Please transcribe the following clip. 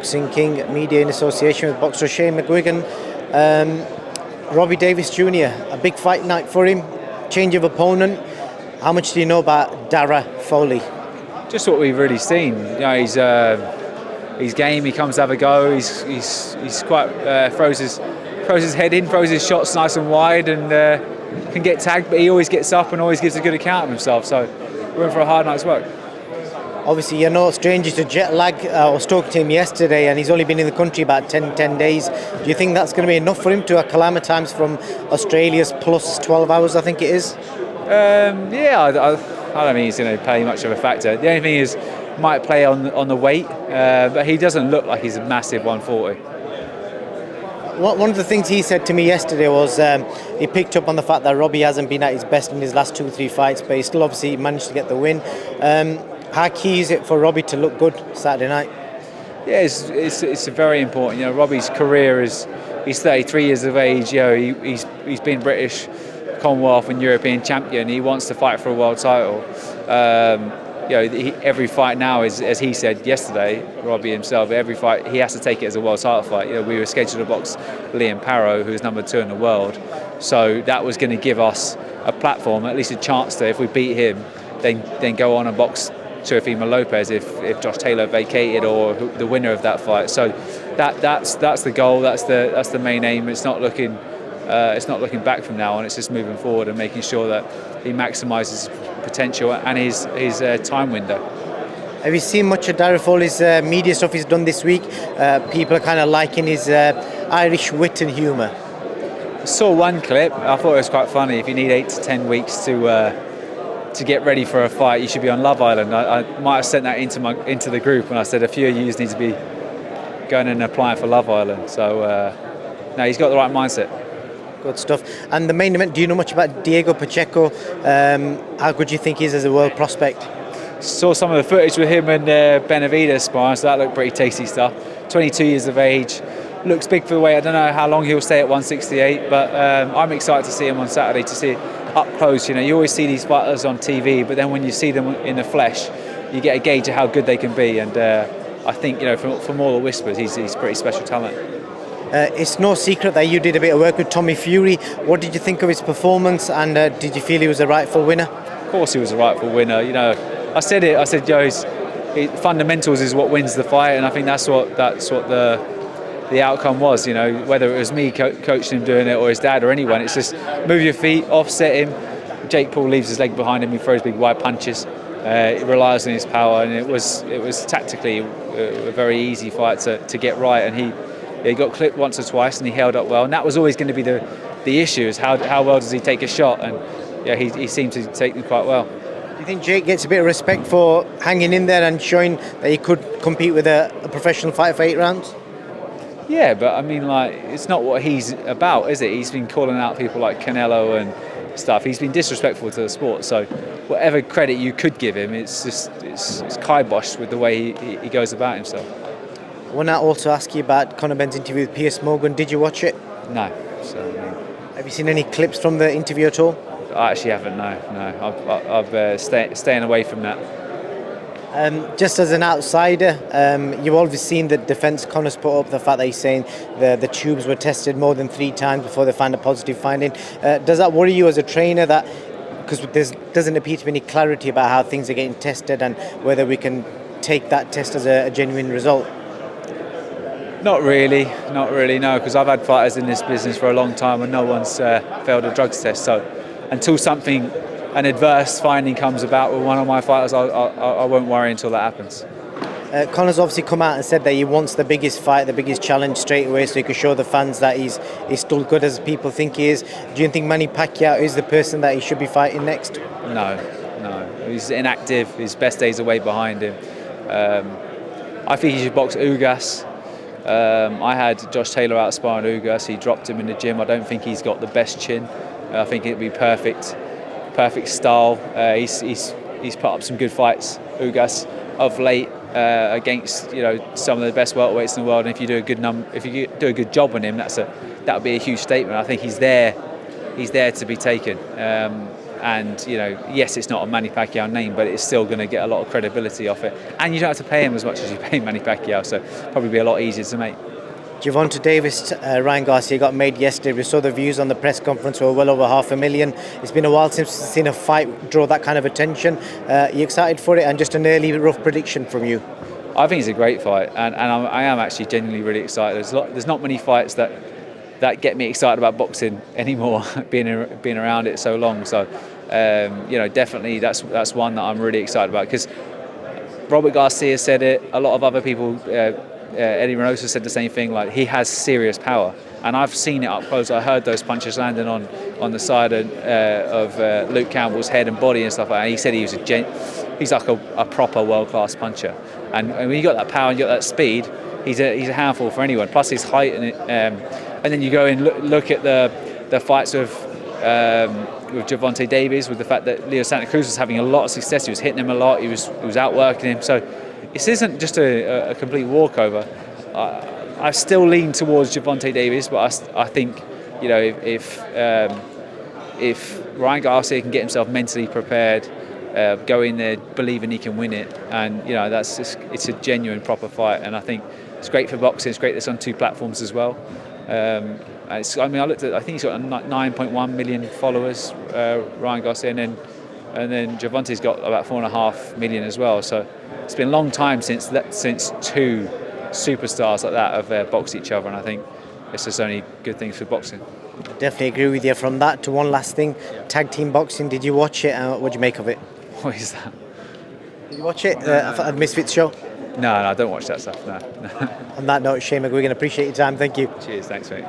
Boxing King Media in association with boxer Shane Mcguigan. Robbie Davis Jr., a big fight night for him, change of opponent. How much do you know about Dara Foley? Just what we've really seen. You know, he's game. He comes to have a go. He's quite throws his head in, throws his shots nice and wide, and can get tagged. But he always gets up and always gives a good account of himself. So we're in for a hard night's work. Obviously, you're no stranger to jet lag. I was talking to him yesterday, and he's only been in the country about 10 days. Do you think that's going to be enough for him to acclimatise from Australia's plus 12 hours, I think it is? Yeah, I don't think he's going to play much of a factor. The only thing is, might play on the weight, but he doesn't look like he's a massive 140. One of the things he said to me yesterday was he picked up on the fact that Robbie hasn't been at his best in his last 2 or 3 fights, but he still obviously managed to get the win. How key is it for Robbie to look good Saturday night? Yeah, it's very important. You know, Robbie's career he's 33 years of age. You know, he's been British, Commonwealth and European champion. He wants to fight for a world title. You know, every fight now is, as he said yesterday, Robbie himself, every fight he has to take it as a world title fight. You know, we were scheduled to box Liam Parrow, who's number 2 in the world, so that was going to give us a platform, at least a chance to, if we beat him, then go on and box Teofimo Lopez if Josh Taylor vacated, or the winner of that fight. So that's the goal. That's the main aim. It's not looking back from now on. It's just moving forward and making sure that he maximises potential and his time window. Have you seen much of Dara Foley's media stuff he's done this week? People are kind of liking his Irish wit and humour. I saw one clip. I thought it was quite funny. If you need 8 to 10 weeks to get ready for a fight, you should be on Love Island. I might have sent that into the group, and I said a few of you need to be going and applying for Love Island. So no, he's got the right mindset. Good stuff. And the main event, do you know much about Diego Pacheco? How good do you think he is as a world prospect? Saw some of the footage with him and Benn sparring, so that looked pretty tasty stuff. 22 years of age, looks big for the weight. I don't know how long he'll stay at 168, but I'm excited to see him on Saturday, to see it up close. You know, you always see these fighters on TV, but then when you see them in the flesh, you get a gauge of how good they can be. And I think, you know, from all the whispers, he's pretty special talent. It's no secret that you did a bit of work with Tommy Fury. What did you think of his performance, and did you feel he was a rightful winner? Of course he was a rightful winner. You know, I said, Joe, fundamentals is what wins the fight, and I think that's what the outcome was. You know, whether it was me coaching him doing it or his dad or anyone, it's just move your feet, offset him. Jake Paul leaves his leg behind him, he throws big wide punches. He relies on his power, and it was tactically a very easy fight to get right, and he got clipped once or twice and he held up well, and that was always going to be the issue, is how well does he take a shot, and yeah, he seemed to take them quite well. Do you think Jake gets a bit of respect for hanging in there and showing that he could compete with a professional fighter for 8 rounds? Yeah, but I mean, like, it's not what he's about, is it? He's been calling out people like Canelo and stuff. He's been disrespectful to the sport, so whatever credit you could give him, it's kiboshed with the way he goes about himself. I want to also ask you about Conor Benn's interview with Piersmorgan. Did you watch it? No. So, have you seen any clips from the interview at all? I actually haven't. No. I've staying away from that. Just as an outsider, you've always seen the defence Conor's put up, the fact that he's saying the tubes were tested more than 3 times before they found a positive finding. Does that worry you as a trainer, that because there doesn't appear to be any clarity about how things are getting tested and whether we can take that test as a genuine result? Not really, no, because I've had fighters in this business for a long time and no one's failed a drugs test. So until an adverse finding comes about with one of my fighters, I won't worry until that happens. Conor's obviously come out and said that he wants the biggest fight, the biggest challenge straight away, so he can show the fans that he's still good as people think he is. Do you think Manny Pacquiao is the person that he should be fighting next? No. He's inactive. His best days are way behind him. I think he should box Ugas. I had Josh Taylor out sparring Ugas. He dropped him in the gym. I don't think he's got the best chin. I think it'd be perfect style. He's put up some good fights, Ugas, of late against, you know, some of the best welterweights in the world. And if you do a good job on him, that would be a huge statement. I think he's there to be taken. and you know, yes, it's not a Manny Pacquiao name, but it's still going to get a lot of credibility off it. And you don't have to pay him as much as you pay Manny Pacquiao, so probably be a lot easier to make. Javonte Davis, Ryan Garcia got made yesterday. We saw the views on the press conference were well over 500,000. It's been a while since we've seen a fight draw that kind of attention. You excited for it? And just an early rough prediction from you. I think it's a great fight, and I am actually genuinely really excited. There's not many fights that get me excited about boxing anymore, being around it so long. So, you know, definitely that's one that I'm really excited about, because Robert Garcia said it. A lot of other people. Eddie Reynoso said the same thing. Like, he has serious power, and I've seen it up close. I heard those punches landing on the side of Luke Campbell's head and body and stuff like that. And he said he's like a proper world-class puncher. And when you got that power and you got that speed, he's a handful for anyone. Plus his height and then you go and look at the fights with Javonte Davies, with the fact that Leo Santa Cruz was having a lot of success. He was hitting him a lot. He was outworking him. So this isn't just a complete walkover. I still lean towards Javonte Davis, but I think, you know, if Ryan Garcia can get himself mentally prepared, go in there believing he can win it, and you know, it's a genuine proper fight, and I think it's great for boxing. It's great that it's on 2 platforms as well. I looked at. I think he's got 9.1 million followers, Ryan Garcia, and then Javonte's got about 4.5 million as well. So it's been a long time since 2 superstars like that have boxed each other, and I think it's just only good things for boxing. Definitely agree with you. From that to one last thing, tag team boxing. Did you watch it? What do you make of it? What is that? Did you watch it? The Misfits show? No, I don't watch that stuff. No. On that note, Shane Mcguigan, appreciate your time. Thank you. Cheers. Thanks, mate.